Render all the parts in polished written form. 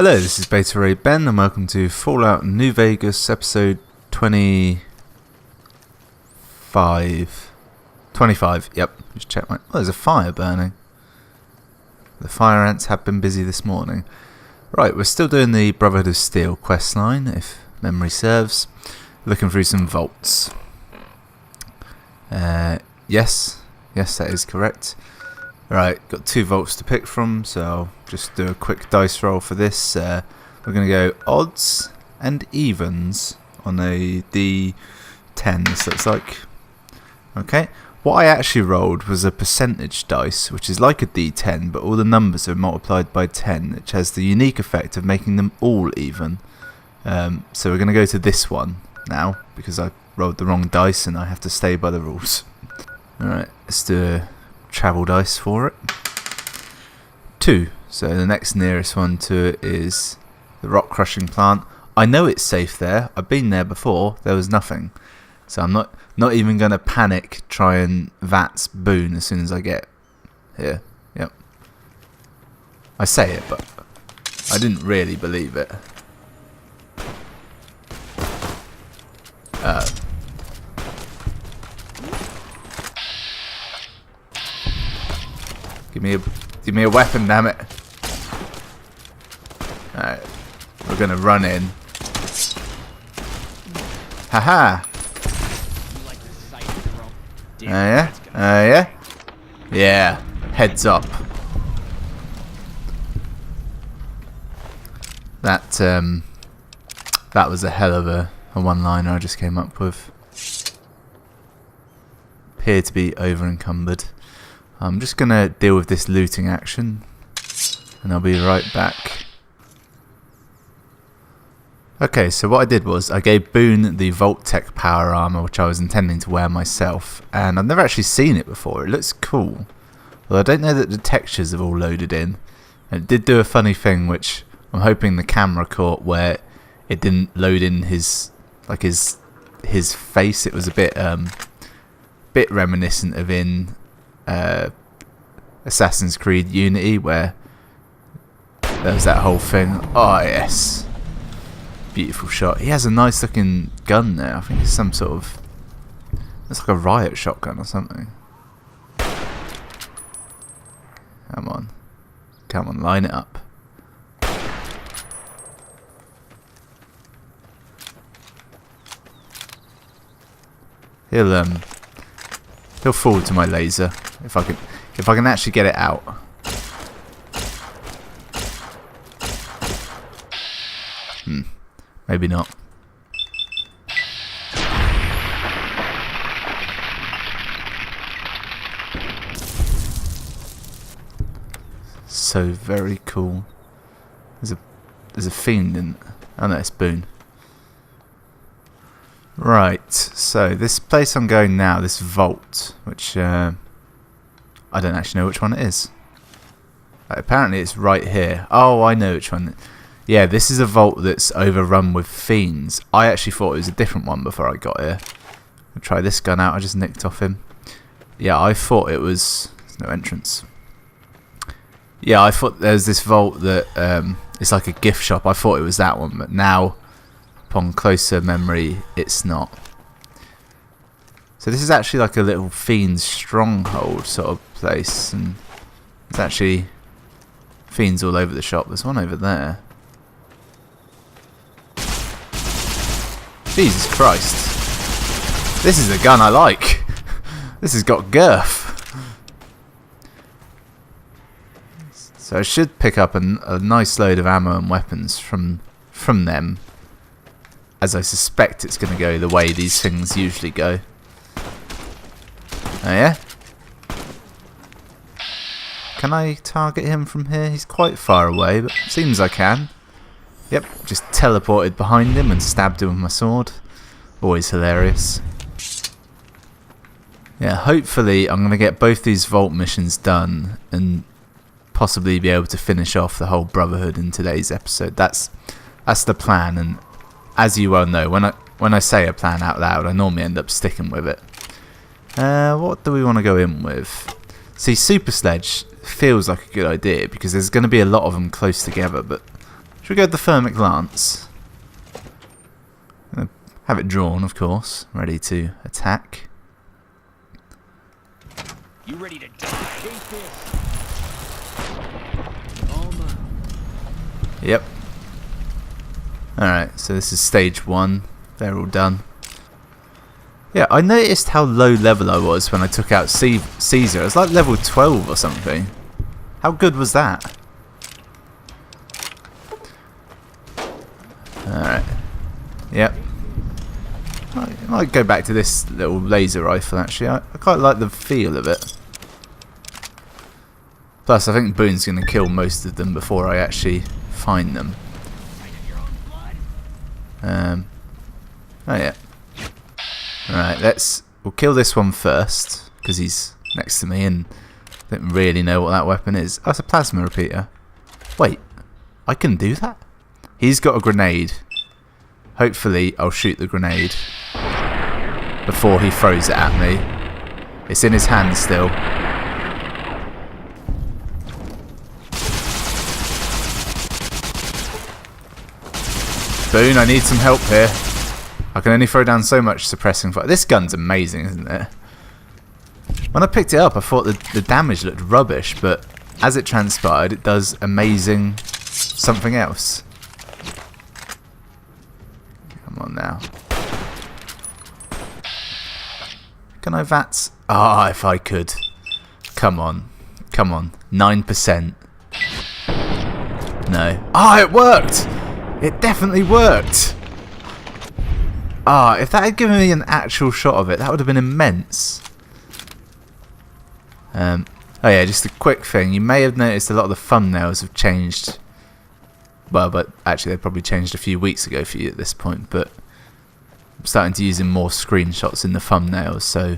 Hello, this is Beta Ray Ben, and welcome to Fallout New Vegas episode 25. 25, yep. Just check my... Oh, there's a fire burning. The fire ants have been busy this morning. Right, we're still doing the Brotherhood of Steel questline, if memory serves. Looking through some vaults. Yes, that is correct. Right, got 2 vaults to pick from, so I'll just do a quick dice roll for this. We're going to go odds and evens on a D10, this looks like. Okay, what I actually rolled was a percentage dice, which is like a D10, but all the numbers are multiplied by 10, which has the unique effect of making them all even. So we're going to go to this one now, because I rolled the wrong dice and I have to stay by the rules. Alright, let's do a travel dice for it. 2. So the next nearest one to it is the rock crushing plant. I know it's safe there. I've been there before. There was nothing. So I'm not even going to panic try and VATS Boone as soon as I get here. Yep. I say it, but I didn't really believe it. Give me a weapon, damn it. Alright, we're gonna run in. Haha. Yeah? Yeah? Yeah. Heads up. That was a hell of a one-liner I just came up with. Appear to be over encumbered. I'm just going to deal with this looting action, and I'll be right back. Okay, so what I did was I gave Boone the Vault Tech power armor, which I was intending to wear myself, and I've never actually seen it before. It looks cool, although I don't know that the textures have all loaded in. And it did do a funny thing, which I'm hoping the camera caught, where it didn't load in his face. It was a bit reminiscent of in Assassin's Creed Unity, where there was that whole thing. Oh yes, beautiful shot. He has a nice looking gun there. I think it's some sort of, it's like a riot shotgun or something. Come on, line it up. He'll fall to my laser if I can actually get it out. Maybe not. So very cool. There's a fiend in. Oh no, it's Boone. Right, so this place I'm going now, this vault, which I don't actually know which one it is. Apparently it's right here. Oh, I know which one. Yeah, this is a vault that's overrun with fiends. I actually thought it was a different one before I got here. I'll try this gun out, I just nicked off him. Yeah, I thought it was... There's no entrance. Yeah, I thought there's this vault that it's like a gift shop. I thought it was that one, but now, upon closer memory, it's not. So this is actually like a little fiend's stronghold sort of place, and there's actually fiends all over the shop. There's one over there. Jesus Christ. This is a gun I like. This has got girth. So I should pick up a nice load of ammo and weapons from them, as I suspect it's going to go the way these things usually go. Oh yeah? Can I target him from here? He's quite far away, but seems I can. Yep, just teleported behind him and stabbed him with my sword. Always hilarious. Yeah, hopefully I'm going to get both these vault missions done and possibly be able to finish off the whole Brotherhood in today's episode. That's the plan, and as you well know, when I say a plan out loud, I normally end up sticking with it. What do we want to go in with? See, Super Sledge feels like a good idea because there's going to be a lot of them close together, but Should we go with the Thermic Lance? Have it drawn, of course, ready to attack. You ready to die? Yep. Alright, so this is stage 1. They're all done. Yeah, I noticed how low level I was when I took out Caesar. I was like level 12 or something. How good was that? Alright. Yep. I might go back to this little laser rifle actually. I quite like the feel of it. Plus I think Boone's going to kill most of them before I actually find them. Oh yeah. Right, we'll kill this one first because he's next to me and I don't really know what that weapon is. Oh, it's a plasma repeater. Wait, I can do that? He's got a grenade. Hopefully I'll shoot the grenade before he throws it at me. It's in his hand still. Boone, I need some help here. I can only throw down so much suppressing fire. This gun's amazing, isn't it? When I picked it up, I thought the damage looked rubbish, but as it transpired, it does amazing something else. Come on now. Can I VATS? Ah, if I could. Come on. Come on. 9%. No. Ah, it worked! It definitely worked! Ah, if that had given me an actual shot of it, that would have been immense. Oh yeah, just a quick thing. You may have noticed a lot of the thumbnails have changed. Well, but actually they probably changed a few weeks ago for you at this point, but I'm starting to use more screenshots in the thumbnails, so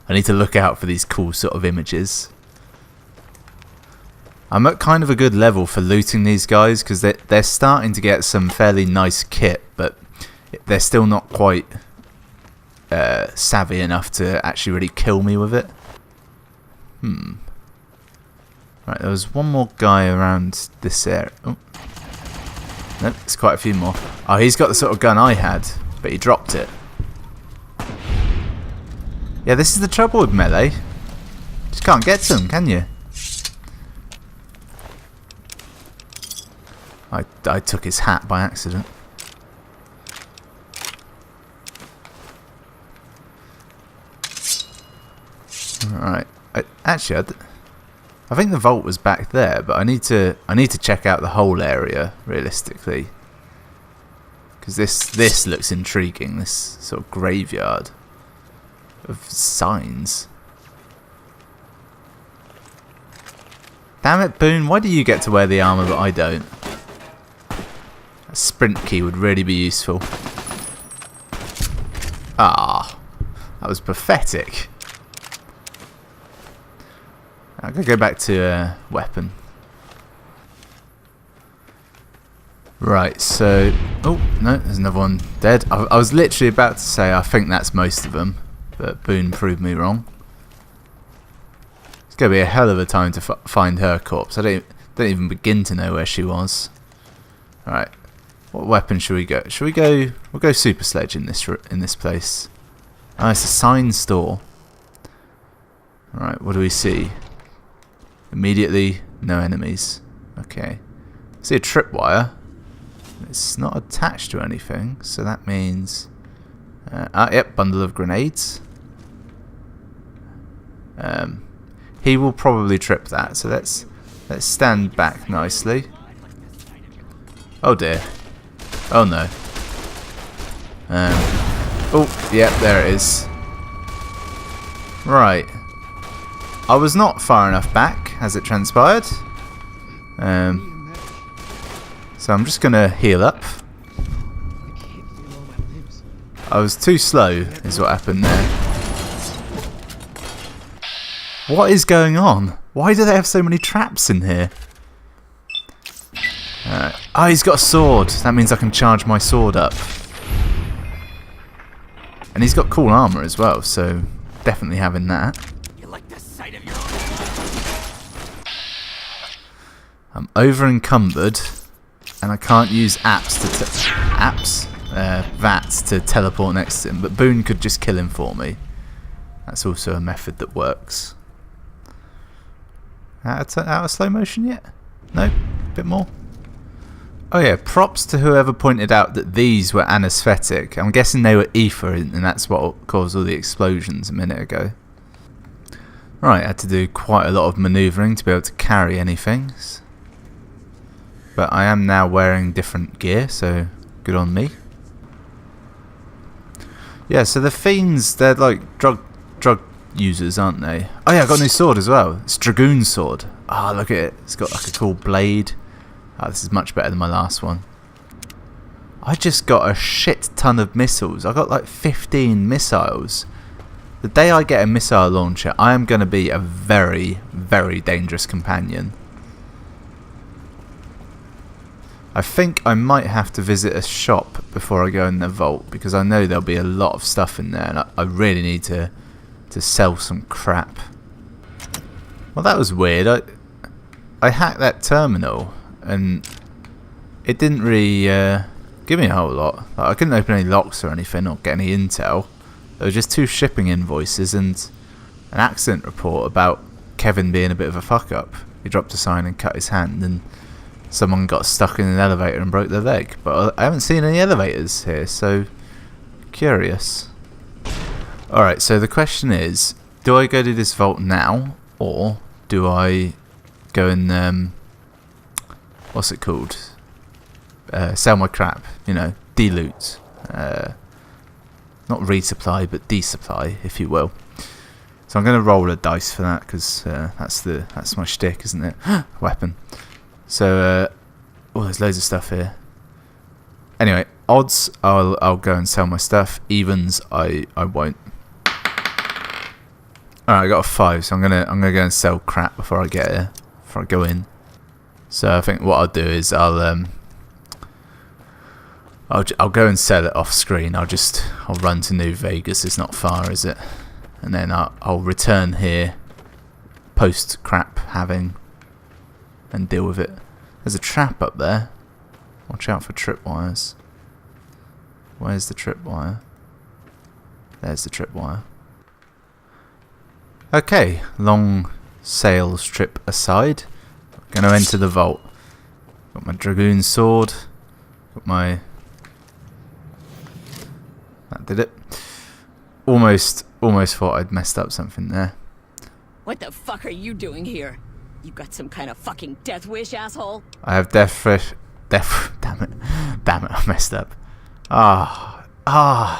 I need to look out for these cool sort of images. I'm at kind of a good level for looting these guys because they're starting to get some fairly nice kit, but they're still not quite savvy enough to actually really kill me with it. Right, there was one more guy around this area. Oh. Nope, there's quite a few more. Oh, he's got the sort of gun I had, but he dropped it. Yeah, this is the trouble with melee. Just can't get to them, can you? I took his hat by accident. Alright. I think the vault was back there, but I need to check out the whole area realistically. Because this looks intriguing, this sort of graveyard of signs. Damn it, Boone, why do you get to wear the armour but I don't? A sprint key would really be useful. Ah, that was pathetic. I'm going to go back to weapon. Right, so... Oh, no, there's another one dead. I was literally about to say I think that's most of them, but Boone proved me wrong. It's going to be a hell of a time to find her corpse. I don't even begin to know where she was. Alright, what weapon should we go? Should we go... We'll go Super Sledge in this place. Oh, it's a sign store. Alright, what do we see? Immediately, no enemies. Okay. I see a tripwire. It's not attached to anything, so that means... yep, bundle of grenades. He will probably trip that, so let's stand back nicely. Oh dear. Oh no. Oh, yeah, there it is. Right. I was not far enough back, as it transpired. So I'm just going to heal up. I was too slow, is what happened there. What is going on? Why do they have so many traps in here? Oh, he's got a sword. That means I can charge my sword up. And he's got cool armour as well, so definitely having that. You like the sight of your I'm over encumbered. and I can't use VATs to teleport next to him, but Boone could just kill him for me. That's also a method that works. Out of slow motion yet? No? Bit more? Oh yeah, props to whoever pointed out that these were anesthetic. I'm guessing they were ether, and that's what caused all the explosions a minute ago. Right, I had to do quite a lot of manoeuvring to be able to carry anything. But I am now wearing different gear, so good on me. Yeah, so the fiends, they're like drug users, aren't they? Oh yeah, I got a new sword as well. It's Dragoon sword. Ah, look at it. It's got like a cool blade. Oh, this is much better than my last one. I just got a shit ton of missiles. I got like 15 missiles. The day I get a missile launcher, I am going to be a very, very dangerous companion. I think I might have to visit a shop before I go in the vault, because I know there'll be a lot of stuff in there, and I really need to sell some crap. Well, that was weird. I hacked that terminal, and it didn't really give me a whole lot. Like, I couldn't open any locks or anything, or get any intel. There were just 2 shipping invoices and an accident report about Kevin being a bit of a fuck up. He dropped a sign and cut his hand, and someone got stuck in an elevator and broke their leg. But I haven't seen any elevators here, so curious. Alright, so the question is, do I go to this vault now, or do I go and what's it called? Sell my crap, you know, de-loot. Not resupply, but de-supply, if you will. So I'm going to roll a dice for that, because that's my shtick, isn't it? Weapon. So, oh, there's loads of stuff here. Anyway, odds, I'll go and sell my stuff. Evens, I won't. Alright, I got a 5, so I'm gonna go and sell crap before I get here, before I go in. So I think what I'll do is I'll go and sell it off screen. I'll run to New Vegas. It's not far, is it? And then I'll return here post crap having and deal with it. There's a trap up there. Watch out for tripwires. Where's the tripwire? There's the tripwire. Okay, long sales trip aside, I'm going to enter the vault. Got my Dragoon sword. Got my... That did it. Almost thought I'd messed up something there. What the fuck are you doing here? You got some kind of fucking death wish, asshole? I have death... Damn it, I messed up.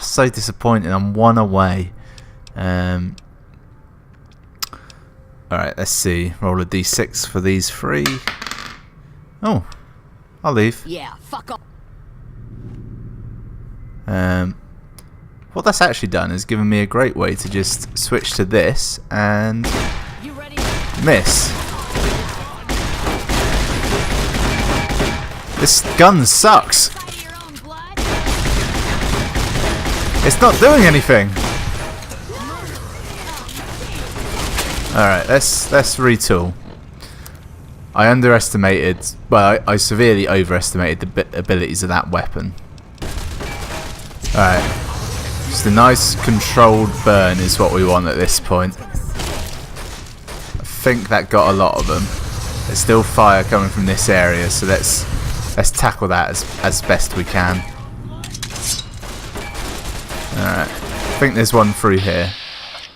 So disappointing. I'm 1 away. Alright, let's see. Roll a d6 for these 3. Oh, I'll leave. Yeah, fuck off. What that's actually done is given me a great way to just switch to this and You ready? miss. This gun sucks. Fight your own blood? It's not doing anything. Alright, let's retool. I I severely overestimated the abilities of that weapon. Alright. Just a nice controlled burn is what we want at this point. I think that got a lot of them. There's still fire coming from this area, so let's tackle that as best we can. Alright. I think there's one through here.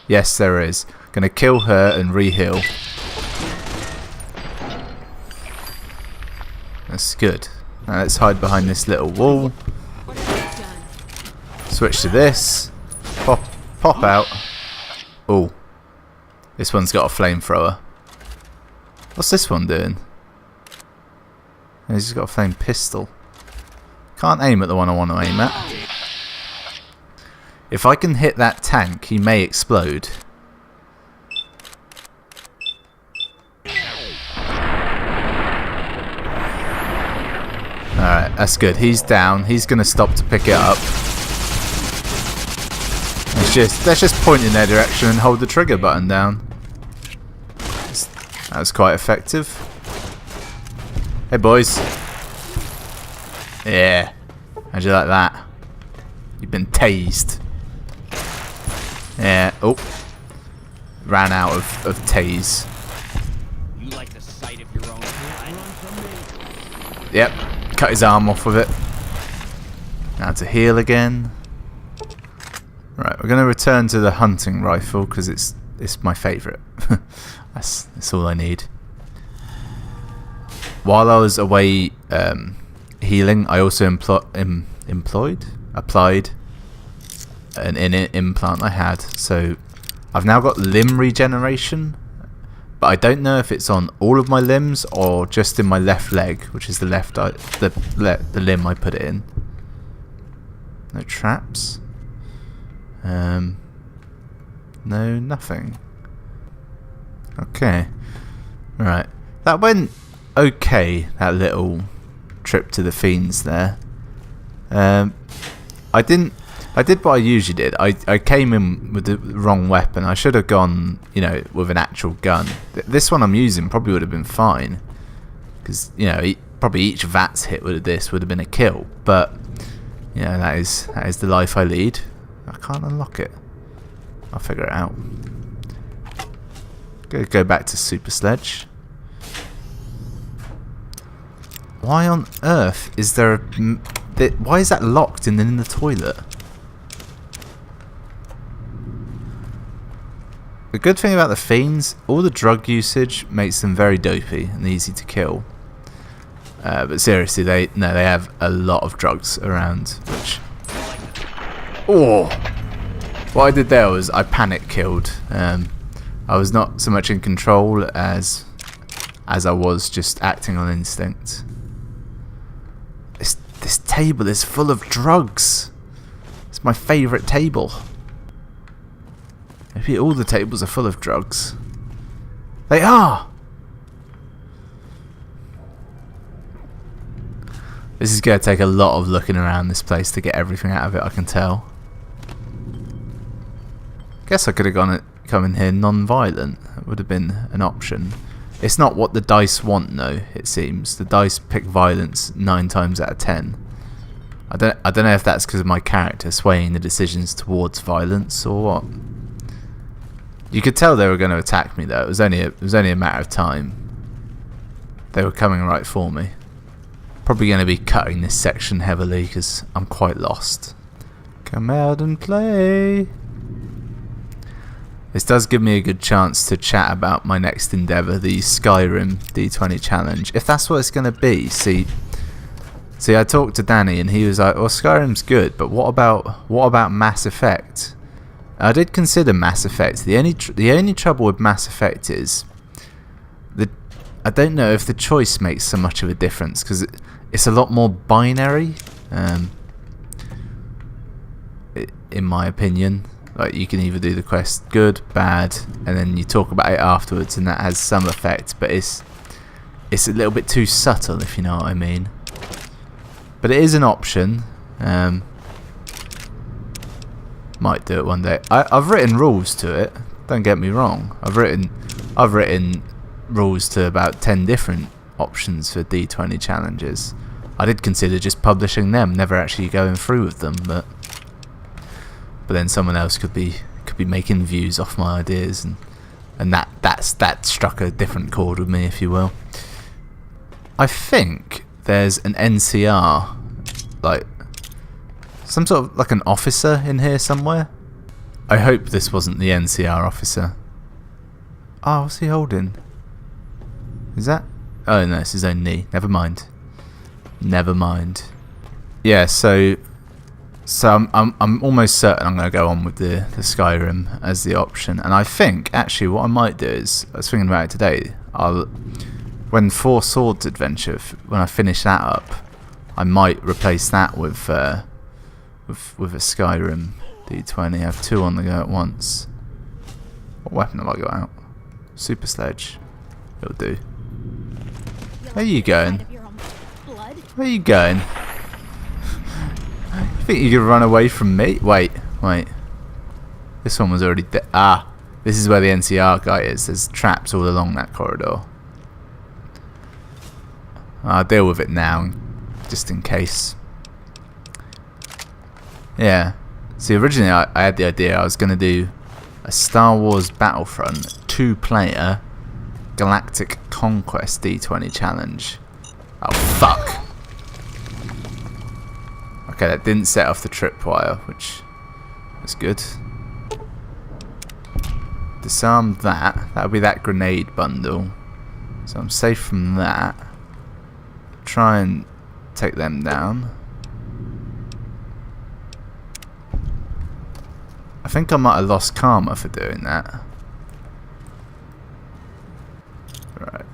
Yes, there is. Gonna kill her and re-heal. That's good. Now let's hide behind this little wall. Switch to this. Pop out. Oh. This one's got a flamethrower. What's this one doing? He's just got a flame pistol. Can't aim at the one I want to aim at. If I can hit that tank, he may explode. Alright, that's good. He's down. He's going to stop to pick it up. Let's just point in their direction and hold the trigger button down. That was quite effective. Hey boys. Yeah. How'd you like that? You've been tased. Yeah. Oh. Ran out of tase. You like the sight of your own blood? Yep. Cut his arm off with it. Now to heal again. Right, we're going to return to the hunting rifle because it's my favourite. That's all I need. While I was away healing, I also applied an implant I had. So I've now got limb regeneration, but I don't know if it's on all of my limbs or just in my left leg, which is the limb I put it in. No traps. No, nothing. Okay. Right. That went okay, that little trip to the Fiends there. I did what I usually did. I came in with the wrong weapon. I should have gone, with an actual gun. This one I'm using probably would have been fine. Because, probably each VATS hit would have been a kill. But, that is the life I lead. I can't unlock it. I'll figure it out. Go back to Super Sledge. Why on earth is there why is that locked in the toilet? The good thing about the Fiends, all the drug usage makes them very dopey and easy to kill. But seriously, they have a lot of drugs around, which... Oh! What I did there was I panic killed. I was not so much in control as I was just acting on instinct. This table is full of drugs. It's my favourite table. Maybe all the tables are full of drugs. They are! This is going to take a lot of looking around this place to get everything out of it, I can tell. Guess I could have come in here non-violent. That would have been an option. It's not what the dice want, though, it seems. The dice pick violence 9 times out of 10. I don't know if that's because of my character swaying the decisions towards violence or what. You could tell they were going to attack me, though. It was only a matter of time. They were coming right for me. Probably going to be cutting this section heavily because I'm quite lost. Come out and play. This does give me a good chance to chat about my next endeavour, the Skyrim D20 challenge. If that's what it's going to be, see, I talked to Danny and he was like, "Well, Skyrim's good, but what about Mass Effect?" I did consider Mass Effect. The only trouble with Mass Effect is I don't know if the choice makes so much of a difference because it's a lot more binary, in my opinion. Like, you can either do the quest good, bad, and then you talk about it afterwards, and that has some effect. But it's a little bit too subtle, if you know what I mean. But it is an option. Might do it one day. I've written rules to it. Don't get me wrong. I've written rules to about 10 different options for D20 challenges. I did consider just publishing them, never actually going through with them, but then someone else could be making views off my ideas, and that struck a different chord with me, if you will. I think there's an NCR, like some sort of like an officer in here somewhere. I hope this wasn't the NCR officer. Oh, what's he holding? Is that? Oh no, it's his own knee. Never mind. Yeah, so I'm almost certain I'm going to go on with the Skyrim as the option, and I think actually what I might do is, I was thinking about it today, when Four Swords Adventure, when I finish that up, I might replace that with a Skyrim D20. I have 2 on the go at once. What weapon have I got out? Super Sledge. It'll do. Where are you going? Where are you going? You think you could run away from me? Wait. This one was already dead. Ah, this is where the NCR guy is. There's traps all along that corridor. I'll deal with it now and just in case. Yeah. See, originally I had the idea I was going to do a Star Wars Battlefront 2-player Galactic Conquest D20 challenge. Oh, fuck. Okay, that didn't set off the tripwire, which was good. Disarm that. That'll be that grenade bundle. So I'm safe from that. Try and take them down. I think I might have lost karma for doing that. Right.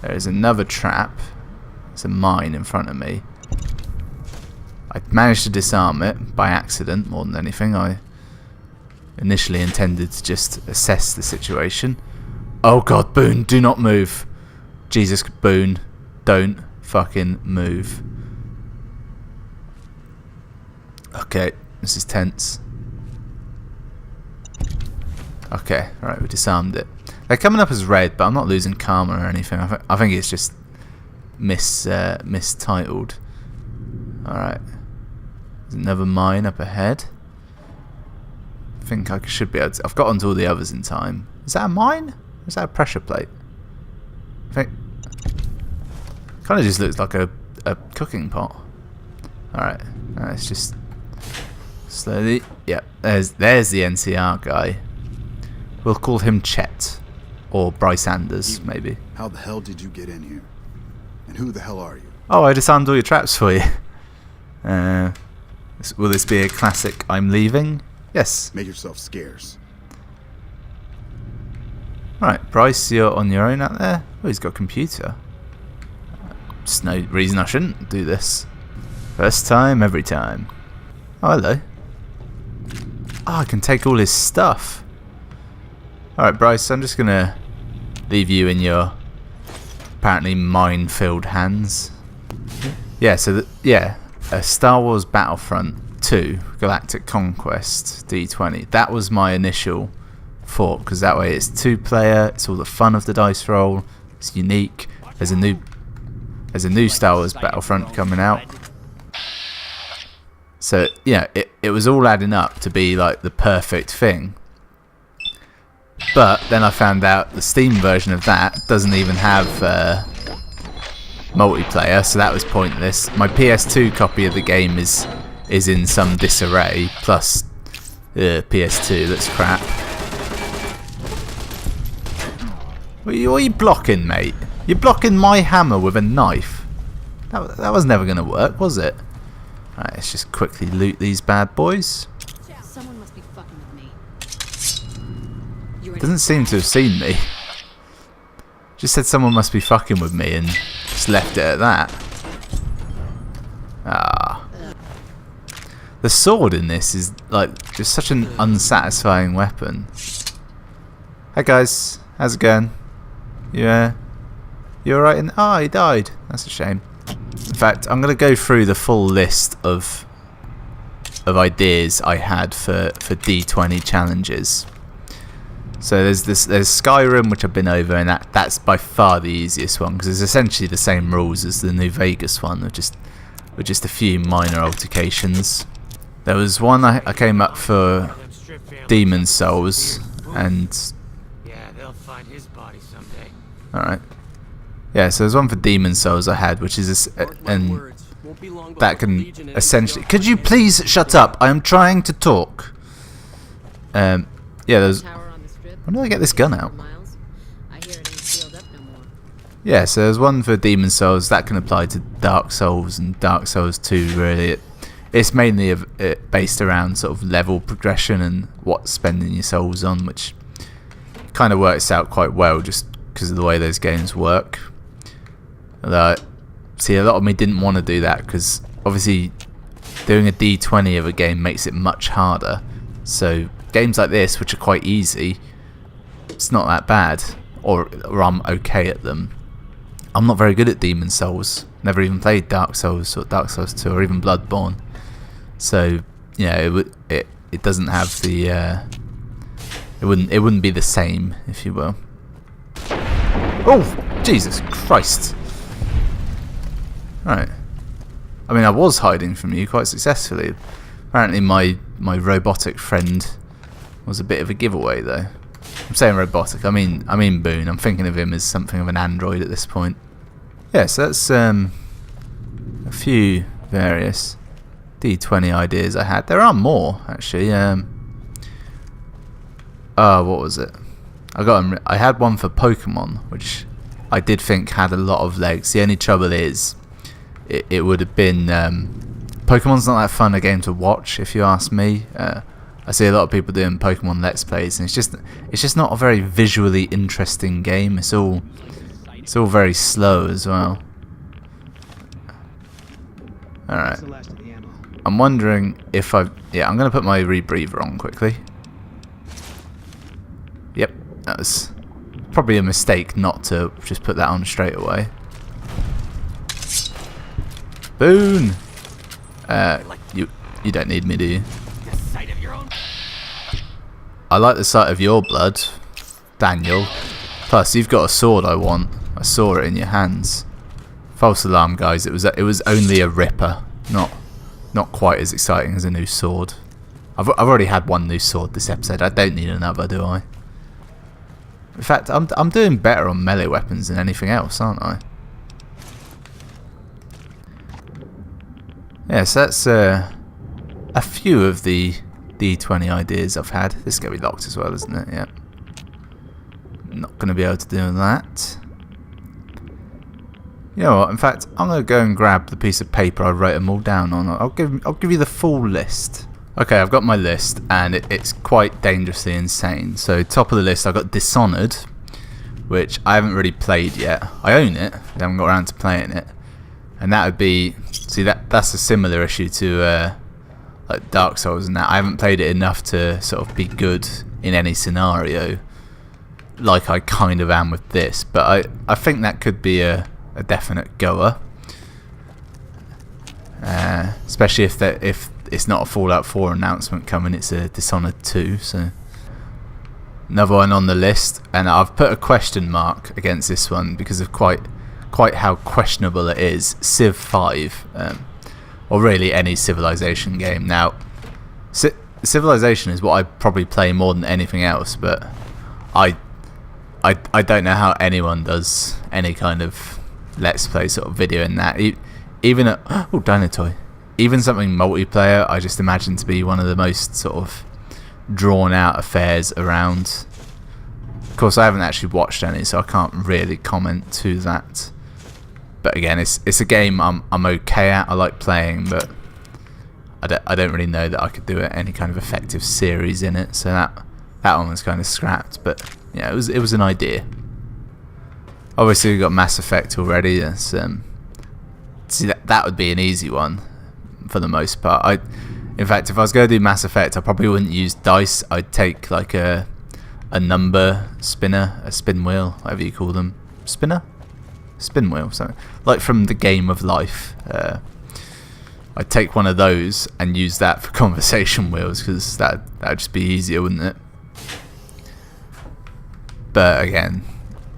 There is another trap. There's a mine in front of me. I managed to disarm it by accident more than anything. I initially intended to just assess the situation. Oh god, Boone, do not move. Jesus, Boone, don't fucking move. Okay, this is tense. Okay, right, we disarmed it. They're coming up as red, but I'm not losing karma or anything. I think it's just mistitled. Alright. There's another mine up ahead. I think I should be able to... I've got onto all the others in time. Is that a mine? Or is that a pressure plate? I think... kind of just looks like a cooking pot. Alright. Let's just... slowly... Yep, there's the NCR guy. We'll call him Chet. Or Bryce Anders, maybe. How the hell did you get in here? And who the hell are you? Oh, I disarmed all your traps for you. Will this be a classic I'm leaving? Yes. Make yourself scarce. Right, Bryce, you're on your own out there? Oh, he's got a computer. Just no reason I shouldn't do this. First time, every time. Oh, hello. Oh, I can take all his stuff. Alright, Bryce, I'm just going to leave you in your apparently mine-filled hands. Yeah, so, a Star Wars Battlefront 2 Galactic Conquest D20. That was my initial thought, because that way it's 2-player, it's all the fun of the dice roll, it's unique. There's a new Star Wars Battlefront coming out. So, yeah, it was all adding up to be like the perfect thing. But then I found out the Steam version of that doesn't even have multiplayer, so that was pointless. My PS2 copy of the game is in some disarray, plus PS2 that's crap. What are you blocking, mate? You're blocking my hammer with a knife. That was never going to work, was it? Alright, let's just quickly loot these bad boys. Someone must be fucking with me. Doesn't seem to have seen me. Just said someone must be fucking with me and just left it at that. Ah. The sword in this is like just such an unsatisfying weapon. Hey guys, how's it going? Yeah. You alright? Oh, he died. That's a shame. In fact, I'm going to go through the full list of ideas I had for D20 challenges. So there's Skyrim, which I've been over, and that's by far the easiest one, because it's essentially the same rules as the New Vegas one, with just a few minor alterations. There was one I came up for Demon Souls, and Yeah, they'll find his body someday. all right, yeah. So there's one for Demon Souls I had, which is and that can essentially. Could you please shut up? I am trying to talk. Yeah, there's. When do I get this gun out? Yeah, so there's one for Demon Souls that can apply to Dark Souls and Dark Souls 2. Really, it's mainly based around sort of level progression and what's spending your souls on, which kind of works out quite well just because of the way those games work. See, a lot of me didn't want to do that because obviously doing a D20 of a game makes it much harder. So games like this, which are quite easy, it's not that bad, or I'm okay at them. I'm not very good at Demon Souls. Never even played Dark Souls or Dark Souls 2 or even Bloodborne. So yeah, it doesn't have the it wouldn't be the same, if you will. Oh, Jesus Christ! Right, I mean, I was hiding from you quite successfully. Apparently my robotic friend was a bit of a giveaway, though. I'm saying robotic, I mean Boone. I'm thinking of him as something of an android at this point. Yeah, so that's a few various D20 ideas I had. There are more, actually. What was it? I had one for Pokemon, which I did think had a lot of legs. The only trouble is, it would have been... Pokemon's not that fun a game to watch, if you ask me. I see a lot of people doing Pokemon Let's Plays, and it's just not a very visually interesting game. It's all very slow as well. Alright. I'm wondering if I'm going to put my rebreather on quickly. Yep, that was probably a mistake not to just put that on straight away. Boone! You don't need me, do you? I like the sight of your blood, Daniel. Plus, you've got a sword I want. I saw it in your hands. False alarm, guys. It was only a ripper. Not quite as exciting as a new sword. I've already had one new sword this episode. I don't need another, do I? In fact, I'm doing better on melee weapons than anything else, aren't I? Yes, that's a few of the D20 ideas I've had. This is going to be locked as well, isn't it? Yeah. Not going to be able to do that. You know what? In fact, I'm going to go and grab the piece of paper I wrote them all down on. I'll give you the full list. Okay, I've got my list, and it's quite dangerously insane. So, top of the list, I've got Dishonored, which I haven't really played yet. I own it, I haven't got around to playing it. And that would be... See, that's a similar issue to like Dark Souls and that. I haven't played it enough to sort of be good in any scenario, like I kind of am with this. But I think that could be a definite goer. Especially if it's not a Fallout 4 announcement coming, it's a Dishonored 2. So another one on the list, and I've put a question mark against this one because of quite how questionable it is. Civ 5, or really any Civilization game. Now, Civilization is what I probably play more than anything else, but I don't know how anyone does any kind of Let's Play sort of video in that. Even Dinotoy. Even something multiplayer, I just imagine to be one of the most sort of drawn out affairs around. Of course, I haven't actually watched any, so I can't really comment to that. But again, it's a game I'm okay at. I like playing, but I don't really know that I could do any kind of effective series in it. So that one was kind of scrapped. But yeah, it was an idea. Obviously, we've got Mass Effect already. That's see that would be an easy one for the most part. In fact, if I was going to do Mass Effect, I probably wouldn't use dice. I'd take like a number spinner, a spin wheel, whatever you call them. Spinner? Spin wheel, something like from the Game of Life. I'd take one of those and use that for conversation wheels, because that'd just be easier, wouldn't it? But again,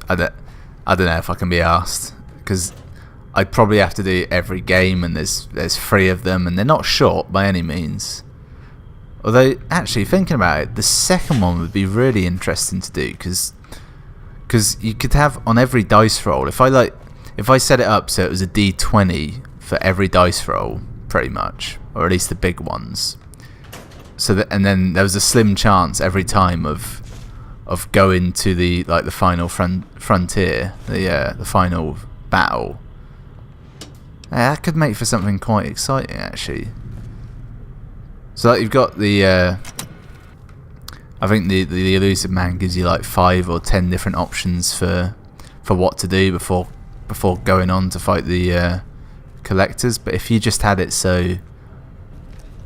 I don't know if I can be asked, because I'd probably have to do every game, and there's 3 of them, and they're not short by any means. Although, actually, thinking about it, the second one would be really interesting to do, because you could have on every dice roll, if I set it up so it was a D20 for every dice roll, pretty much, or at least the big ones, and then there was a slim chance every time of going to the final frontier, the final battle. That could make for something quite exciting, actually. So you've got the I think the Elusive Man gives you like 5 or 10 different options for what to do before going on to fight the collectors. But if you just had it so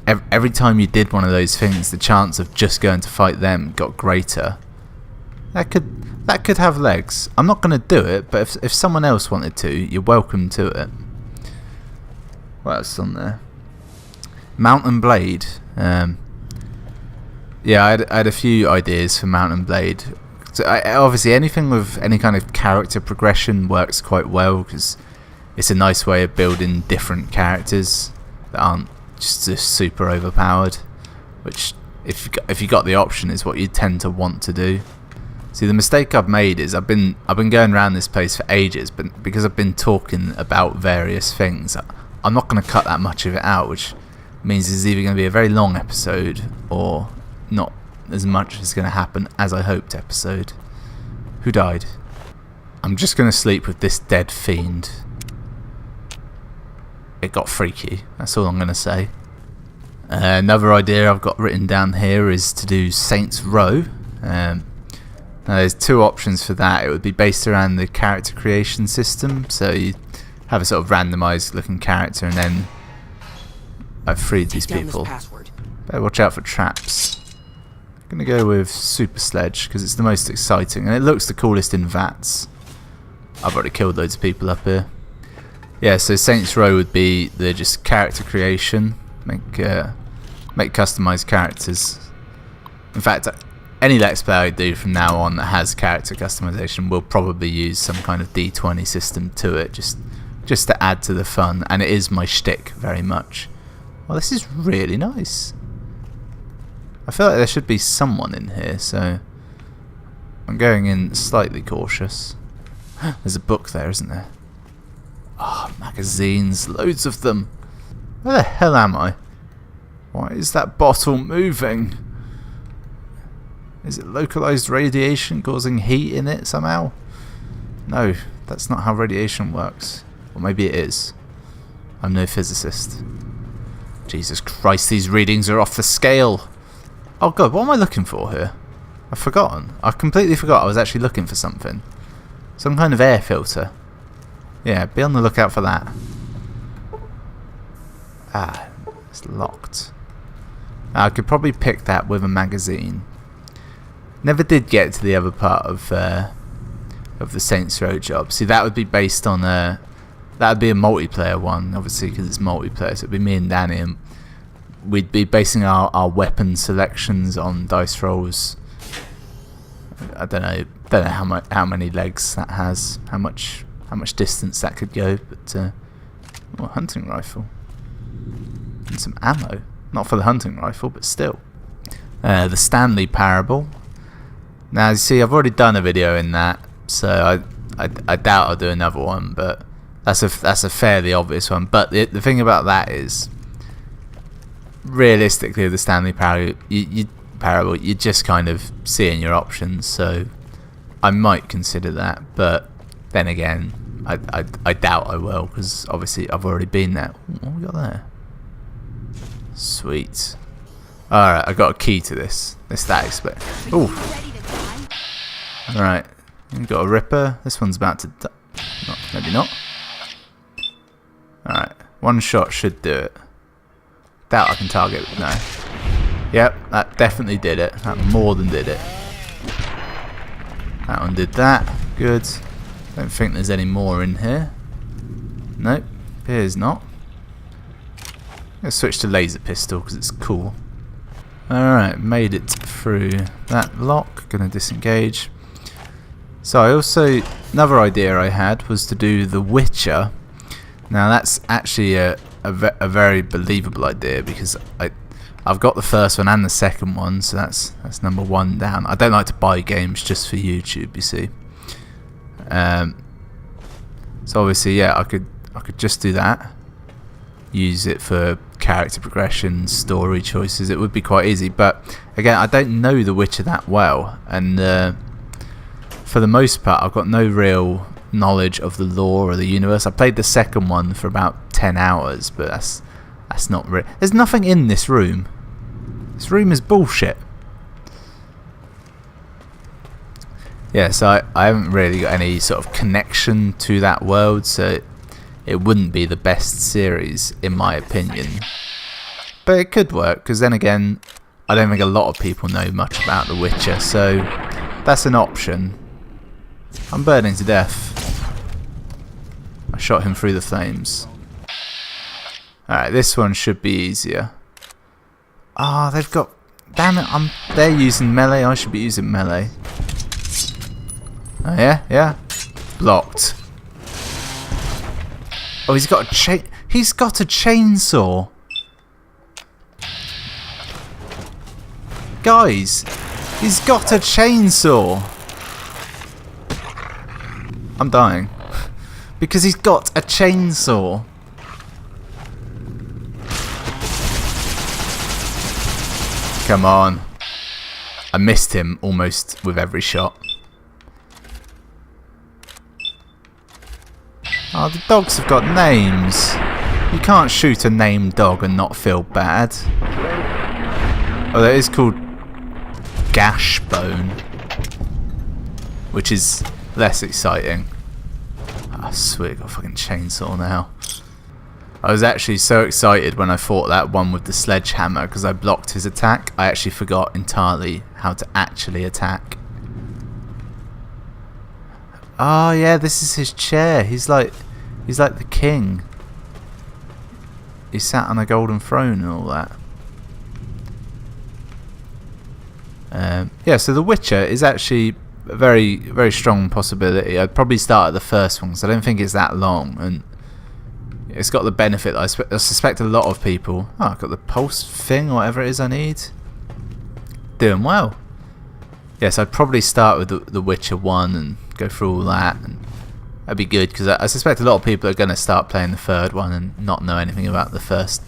every time you did one of those things, the chance of just going to fight them got greater. That could have legs. I'm not going to do it, but if someone else wanted to, you're welcome to it. What else is on there? Mount and Blade. Yeah, I had a few ideas for Mount and Blade. So obviously anything with any kind of character progression works quite well, because it's a nice way of building different characters that aren't just super overpowered, which if you got the option is what you tend to want to do. See, the mistake I've made is I've been going around this place for ages, but because I've been talking about various things, I'm not going to cut that much of it out, which means it's either going to be a very long episode or not as much is going to happen as I hoped episode. Who died? I'm just going to sleep with this dead fiend. It got freaky, that's all I'm going to say. Another idea I've got written down here is to do Saints Row. Now there's two options for that. It would be based around the character creation system, so you have a sort of randomised looking character, and then I've freed these people. Better watch out for traps. I'm going to go with Super Sledge because it's the most exciting and it looks the coolest in VATS. I've already killed loads of people up here. Yeah, so Saints Row would be the just character creation, make customised characters. In fact, any Let's Play I do from now on that has character customization will probably use some kind of D20 system to it, just to add to the fun, and it is my shtick very much. Well, this is really nice. I feel like there should be someone in here, so I'm going in slightly cautious. There's a book there, isn't there? Ah, oh, magazines, loads of them. Where the hell am I? Why is that bottle moving? Is it localized radiation causing heat in it somehow? No, that's not how radiation works. Or maybe it is. I'm no physicist. Jesus Christ, these readings are off the scale. Oh god, what am I looking for here? I've forgotten. I completely forgot I was actually looking for something. Some kind of air filter. Yeah, be on the lookout for that. Ah, it's locked. I could probably pick that with a magazine. Never did get to the other part of the Saints Row job. See, that would be based on that would be a multiplayer one, obviously, because it's multiplayer. So it'd be me and Danny, and we'd be basing our weapon selections on dice rolls. I don't know how many legs that has, how much distance that could go, but a hunting rifle and some ammo. Not for the hunting rifle, but still. The Stanley Parable. Now, you see, I've already done a video in that, so I doubt I'll do another one, but that's a fairly obvious one. But the thing about that is, realistically, the Stanley Parable, you're just kind of seeing your options, so I might consider that, but then again, I doubt I will, because obviously I've already been there. What have we got there? Sweet. Alright, I got a key to this. That explains. Ooh. Alright, we've got a Ripper. This one's about to die. Maybe not. Alright, one shot should do it. Doubt I can target it. No. Yep, that definitely did it. That more than did it. That one did that. Good. Don't think there's any more in here. Nope, appears not. I'm going to switch to laser pistol because it's cool. Alright, made it through that lock. Going to disengage. So I also, another idea I had was to do The Witcher. Now that's actually a very believable idea, because I've got the first one and the second one, so that's number one down. I don't like to buy games just for YouTube, you see. So obviously, yeah, I could just do that. Use it for character progression, story choices. It would be quite easy, but again, I don't know The Witcher that well, and for the most part, I've got no real knowledge of the lore or the universe. I played the second one for about 10 hours, but that's not real. There's nothing in this room. This room is bullshit. Yeah, so I haven't really got any sort of connection to that world, so it wouldn't be the best series in my opinion. But it could work, because then again, I don't think a lot of people know much about The Witcher, so that's an option. I'm burning to death. I shot him through the flames. Alright, this one should be easier. Ah, they've got... Damn it, they're using melee, I should be using melee. Oh yeah, yeah. Blocked. Oh, he's got a He's got a chainsaw. Guys, he's got a chainsaw. I'm dying. Because he's got a chainsaw. Come on. I missed him almost with every shot. Oh, the dogs have got names. You can't shoot a named dog and not feel bad. Oh, that is called Gash Bone, which is less exciting. Oh, sweet, I've got a fucking chainsaw now. I was actually so excited when I fought that one with the sledgehammer because I blocked his attack. I actually forgot entirely how to actually attack. Oh yeah, this is his chair. He's like the king. He sat on a golden throne and all that. Yeah, so The Witcher is actually a very, very strong possibility. I'd probably start at the first one because I don't think it's that long, and it's got the benefit. I suspect a lot of people. Oh, I've got the pulse thing, or whatever it is I need. Doing well. Yes, I'd probably start with the Witcher 1 and go through all that, and that'd be good because I suspect a lot of people are going to start playing the third one and not know anything about the first,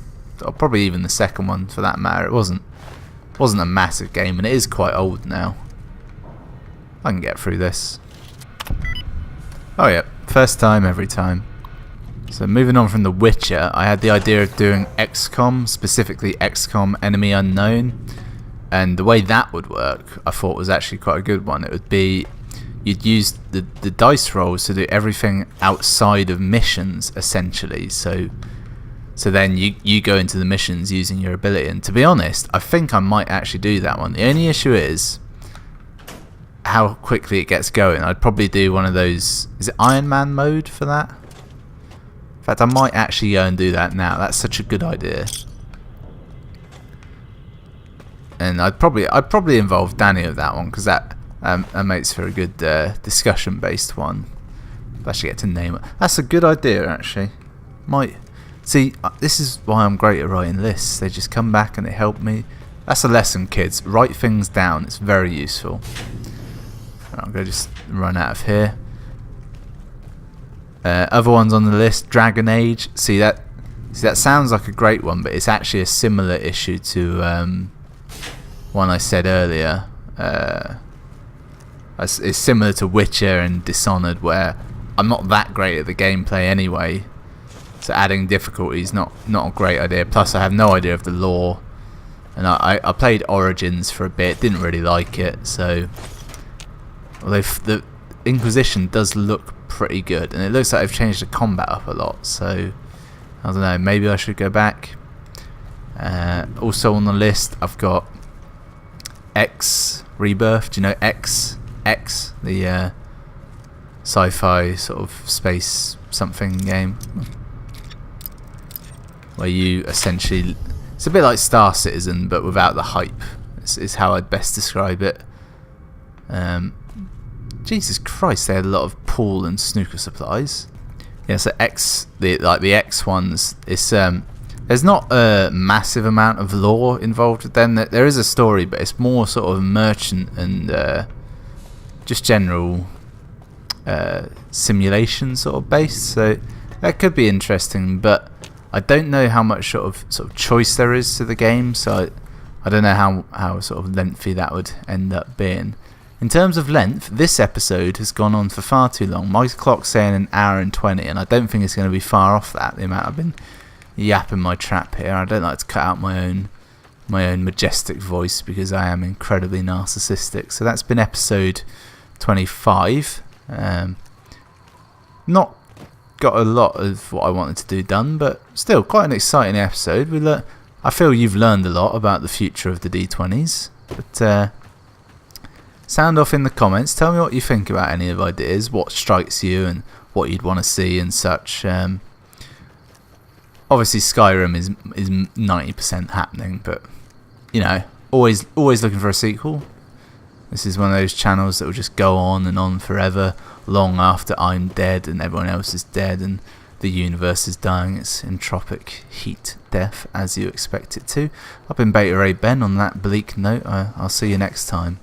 or probably even the second one for that matter. It wasn't a massive game, and it is quite old now. I can get through this. Oh yeah, first time every time. So moving on from The Witcher, I had the idea of doing XCOM, specifically XCOM Enemy Unknown, and the way that would work I thought was actually quite a good one. It would be you'd use the dice rolls to do everything outside of missions essentially, so then you go into the missions using your ability, and to be honest I think I might actually do that one. The only issue is how quickly it gets going. I'd probably do one of those, is it Iron Man mode for that? In fact, I might actually go and do that now. That's such a good idea. And I'd probably involve Danny with that one because that makes for a good discussion based one. I should get to name it. That's a good idea actually. See, this is why I'm great at writing lists. They just come back and they help me. That's a lesson, kids. Write things down. It's very useful. I'm going to just run out of here. Other ones on the list, Dragon Age. See that sounds like a great one, but it's actually a similar issue to one I said earlier. It's similar to Witcher and Dishonored, where I'm not that great at the gameplay anyway, so adding difficulty is not a great idea. Plus I have no idea of the lore, and I played Origins for a bit, didn't really like it, so although the Inquisition does look pretty good, and it looks like they've changed the combat up a lot, so I don't know, maybe I should go back. Also on the list I've got X Rebirth. Do you know X, the sci-fi sort of space something game where you essentially, it's a bit like Star Citizen but without the hype, is how I'd best describe it. Jesus Christ, they had a lot of pool and snooker supplies. Yeah, so the X ones, it's there's not a massive amount of lore involved with them. There is a story, but it's more sort of merchant and just general simulation sort of based. So that could be interesting, but I don't know how much sort of choice there is to the game. So I don't know how sort of lengthy that would end up being. In terms of length, this episode has gone on for far too long. My clock's saying an hour and 20, and I don't think it's going to be far off that, the amount I've been yapping my trap here. I don't like to cut out my own majestic voice because I am incredibly narcissistic. So that's been episode 25. Not got a lot of what I wanted to do done, but still quite an exciting episode. I feel you've learned a lot about the future of the D20s, but sound off in the comments. Tell me what you think about any of the ideas, what strikes you and what you'd want to see and such. Obviously Skyrim is 90% happening, but you know, always looking for a sequel. This is one of those channels that will just go on and on forever, long after I'm dead and everyone else is dead, and The universe is dying its entropic heat death as you expect it to. I've been Beta Ray Ben on that bleak note. I'll see you next time.